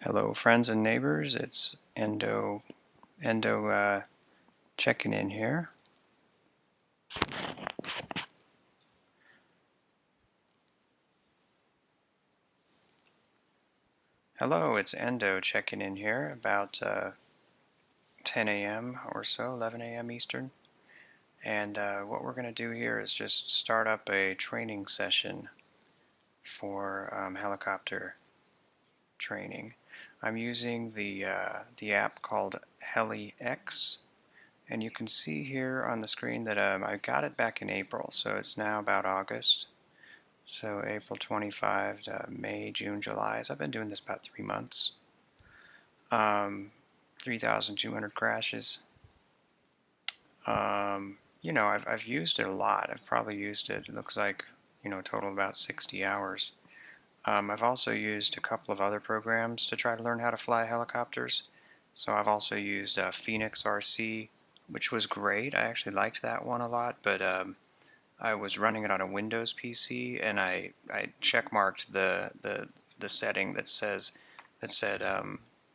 Hello, friends and neighbors. It's Endo checking in here. Hello, it's Endo checking in here about 10 a.m. or so, 11 a.m. Eastern. And what we're going to do here is just start up a training session for helicopter training. I'm using the app called HeliX. And you can see here on the screen that I got it back in April, so it's now about August. So April 25 to May, June, July. So I've been doing this about 3 months. 3,200 crashes. I've used it a lot. I've probably used it looks like, a total of about 60 hours. I've also used a couple of other programs to try to learn how to fly helicopters. So I've also used Phoenix RC, which was great. I actually liked that one a lot, but I was running it on a Windows PC, and I checkmarked the setting that said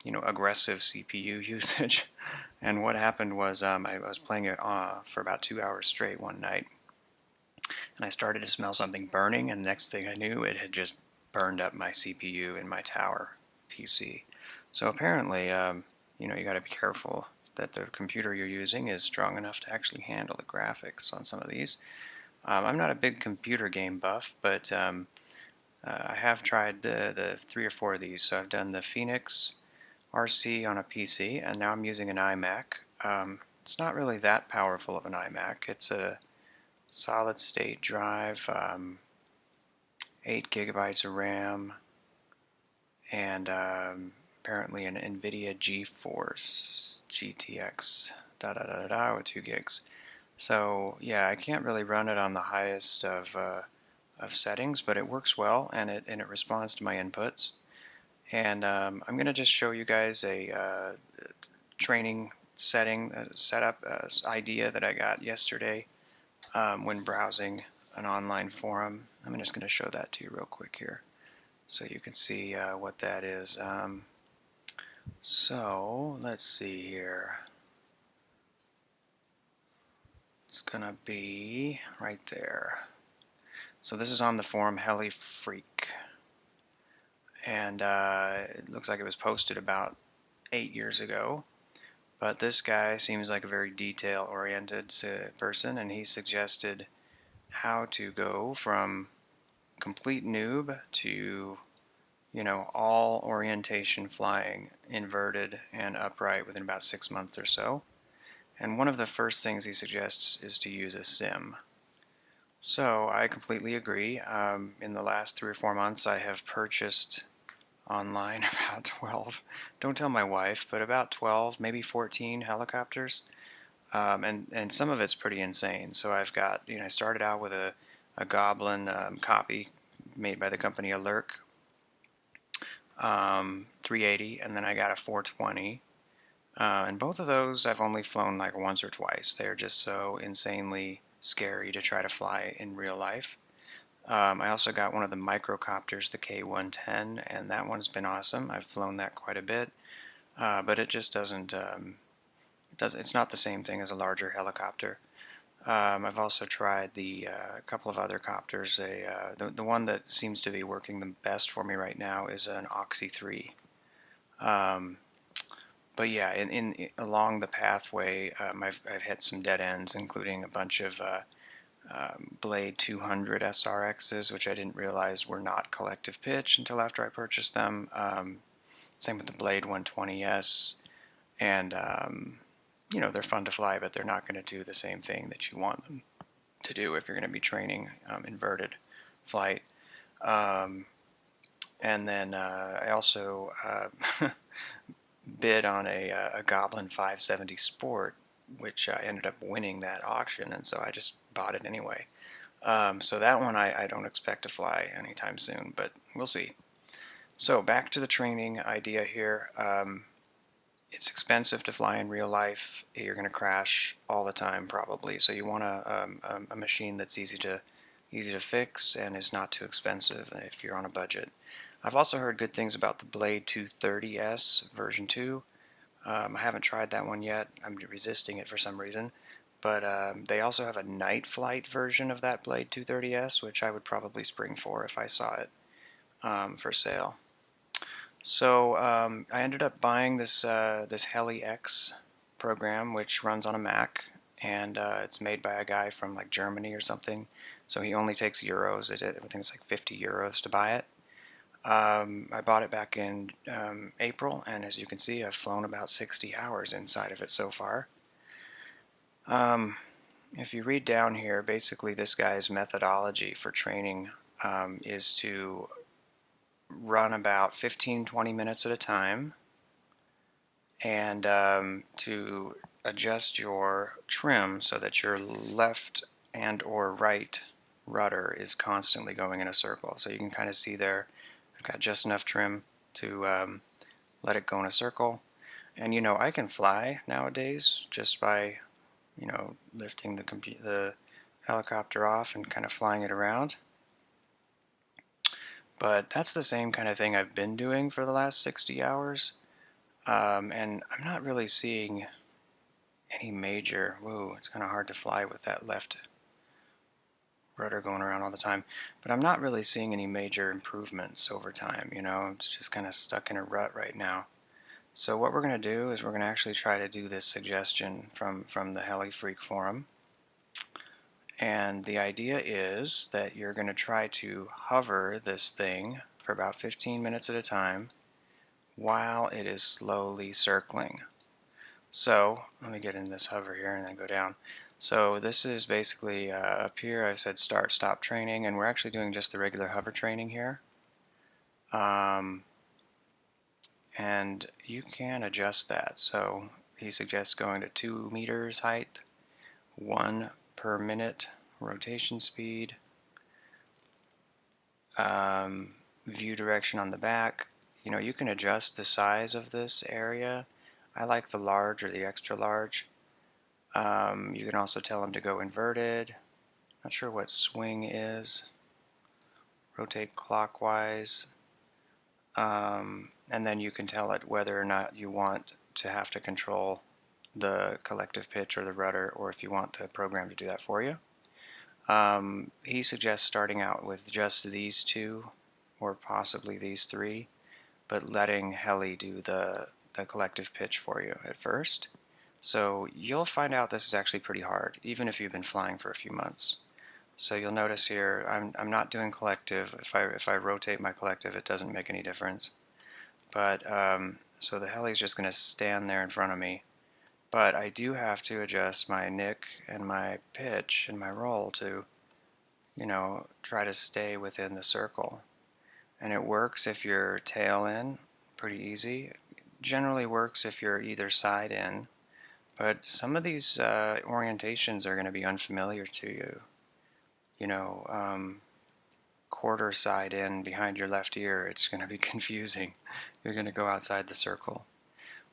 aggressive CPU usage. And what happened was I was playing it for about 2 hours straight one night, and I started to smell something burning, and the next thing I knew, it had just burned up my CPU in my tower PC. So apparently, you got to be careful that the computer you're using is strong enough to actually handle the graphics on some of these. I'm not a big computer game buff, but I have tried the 3 or 4 of these. So I've done the Phoenix RC on a PC, and now I'm using an iMac. It's not really that powerful of an iMac. It's a solid state drive, 8 gigabytes of RAM, and apparently an NVIDIA GeForce GTX with 2 gigs. So yeah, I can't really run it on the highest of settings, but it works well, and it responds to my inputs. And I'm going to just show you guys a training setup idea that I got yesterday when browsing an online forum. I'm just going to show that to you real quick here, so you can see what that is. So let's see here. It's going to be right there. So this is on the forum HeliFreak, and it looks like it was posted about 8 years ago. But this guy seems like a very detail-oriented person, and he suggested how to go from complete noob to, all orientation flying, inverted and upright within about 6 months or so. And one of the first things he suggests is to use a sim. So I completely agree. In the last 3 or 4 months, I have purchased online about 12, don't tell my wife, but about 12, maybe 14 helicopters. And some of it's pretty insane. So I've got, I started out with a Goblin copy made by the company Alert 380, and then I got a 420. And both of those I've only flown like once or twice. They're just so insanely scary to try to fly in real life. I also got one of the microcopters, the K110, and that one's been awesome. I've flown that quite a bit, but it just doesn't. It's not the same thing as a larger helicopter. I've also tried the couple of other copters. The one that seems to be working the best for me right now is an Oxy 3. But yeah, along the pathway, I've hit some dead ends, including a bunch of Blade 200 SRXs, which I didn't realize were not collective pitch until after I purchased them. Same with the Blade 120S, and they're fun to fly, but they're not going to do the same thing that you want them to do if you're going to be training inverted flight. And then I also bid on a Goblin 570 Sport, which I ended up winning that auction, and so I just bought it anyway. So that one I don't expect to fly anytime soon, but we'll see. So back to the training idea here. It's expensive to fly in real life. You're going to crash all the time probably. So you want a machine that's easy to fix and is not too expensive if you're on a budget. I've also heard good things about the Blade 230S version 2. I haven't tried that one yet. I'm resisting it for some reason. But they also have a night flight version of that Blade 230S, which I would probably spring for if I saw it for sale. So I ended up buying this Heli X program, which runs on a Mac, and it's made by a guy from like Germany or something. So he only takes euros. I think it's like 50 euros to buy it. I bought it back in April, and as you can see, I've flown about 60 hours inside of it so far. If you read down here, basically this guy's methodology for training is to run about 15-20 minutes at a time, and to adjust your trim so that your left and or right rudder is constantly going in a circle. So you can kind of see there, I've got just enough trim to let it go in a circle. And you know, I can fly nowadays just by, you know, lifting the helicopter off and kind of flying it around. But that's the same kind of thing I've been doing for the last 60 hours. And I'm not really seeing any major, whoa, it's kind of hard to fly with that left rudder going around all the time, but I'm not really seeing any major improvements over time, you know, it's just kind of stuck in a rut right now. So what we're going to do is we're going to actually try to do this suggestion from the Heli Freak forum. And the idea is that you're going to try to hover this thing for about 15 minutes at a time while it is slowly circling. So let me get in this hover here and then go down. So this is basically up here I said start stop training, and we're actually doing just the regular hover training here. And you can adjust that. So he suggests going to 2 meters height, 1 per minute rotation speed, view direction on the back. You know, you can adjust the size of this area. I like the large or the extra large. You can also tell them to go inverted. Not sure what swing is. Rotate clockwise. And then you can tell it whether or not you want to have to control the collective pitch or the rudder, or if you want the program to do that for you. He suggests starting out with just these two, or possibly these three, but letting Heli do the collective pitch for you at first. So you'll find out this is actually pretty hard, even if you've been flying for a few months. So you'll notice here I'm not doing collective. If I rotate my collective, it doesn't make any difference. But so the Heli's just going to stand there in front of me. But I do have to adjust my nick and my pitch and my roll to, you know, try to stay within the circle. And it works if you're tail in, pretty easy. It generally works if you're either side in. But some of these orientations are going to be unfamiliar to you. You know, quarter side in behind your left ear, it's going to be confusing. You're going to go outside the circle.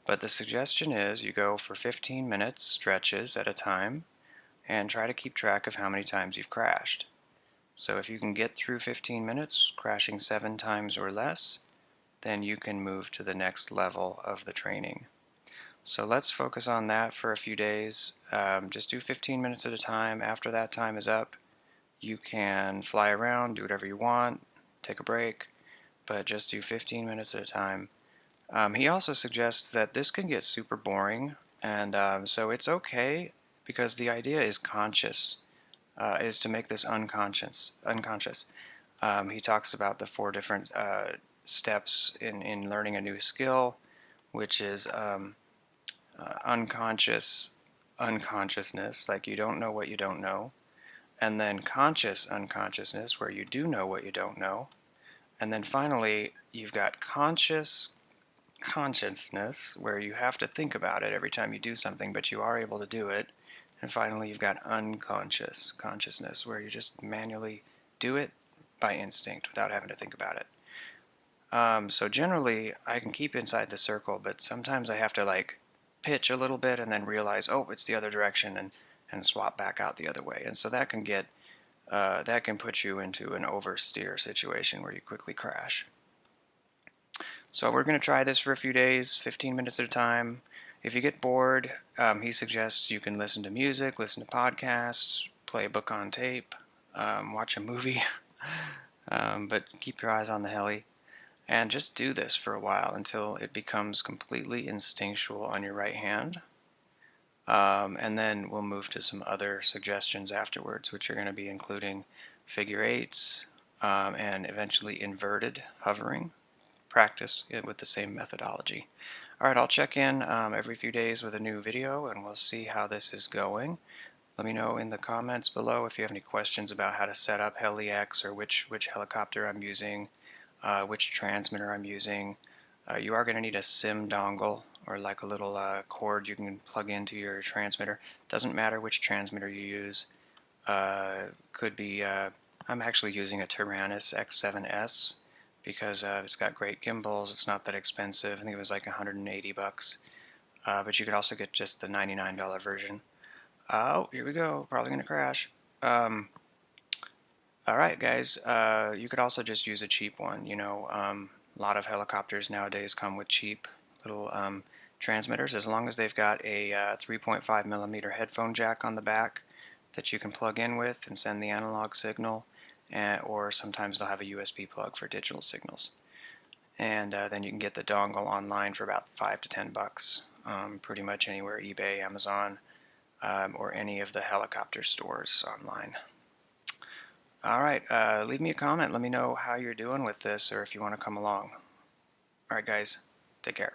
But the suggestion is you go for 15 minutes stretches at a time and try to keep track of how many times you've crashed. So if you can get through 15 minutes, crashing 7 times or less, then you can move to the next level of the training. So let's focus on that for a few days. Just do 15 minutes at a time. After that time is up, you can fly around, do whatever you want, take a break, but just do 15 minutes at a time. He also suggests that this can get super boring, and so it's okay because the idea is conscious, is to make this unconscious. He talks about the 4 different steps in learning a new skill, which is unconscious unconsciousness, like you don't know what you don't know, and then conscious unconsciousness, where you do know what you don't know, and then finally you've got conscious consciousness, where you have to think about it every time you do something, but you are able to do it. And finally, you've got unconscious consciousness, where you just manually do it by instinct without having to think about it. So generally, I can keep inside the circle, but sometimes I have to like pitch a little bit and then realize, oh, it's the other direction, and swap back out the other way. And so that can put you into an oversteer situation where you quickly crash. So we're going to try this for a few days, 15 minutes at a time. If you get bored, he suggests you can listen to music, listen to podcasts, play a book on tape, watch a movie, but keep your eyes on the heli. And just do this for a while until it becomes completely instinctual on your right hand. And then we'll move to some other suggestions afterwards, which are going to be including figure eights and eventually inverted hovering. Practice it with the same methodology. Alright, I'll check in every few days with a new video and we'll see how this is going. Let me know in the comments below if you have any questions about how to set up HeliX or which helicopter I'm using, which transmitter I'm using. You are going to need a SIM dongle or like a little cord you can plug into your transmitter. Doesn't matter which transmitter you use. Could be, I'm actually using a Taranis X7S because it's got great gimbals. It's not that expensive. I think it was like 180 bucks. But you could also get just the $99 version. Oh, here we go. Probably going to crash. Alright guys, you could also just use a cheap one. You know, a lot of helicopters nowadays come with cheap little transmitters, as long as they've got a 3.5 millimeter headphone jack on the back that you can plug in with and send the analog signal, or sometimes they'll have a USB plug for digital signals. And then you can get the dongle online for about 5 to 10 bucks, pretty much anywhere, eBay, Amazon, or any of the helicopter stores online. Alright, leave me a comment. Let me know how you're doing with this or if you want to come along. Alright guys, take care.